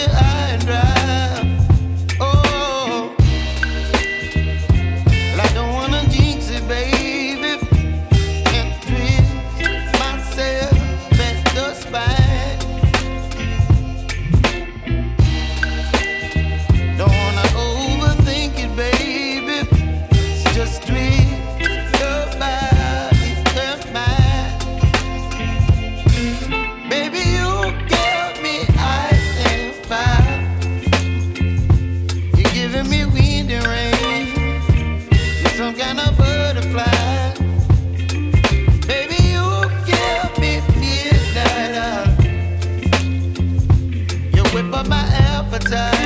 high and dry. Oh, well, I don't wanna jinx it, baby, and twist myself at the spine. Don't wanna overthink it, baby. It's just twist your body and mine. Baby, you give me ice and fire. You're giving me wind and rain. You're some kind of butterfly. Baby, you give me midnight. You whip up my appetite.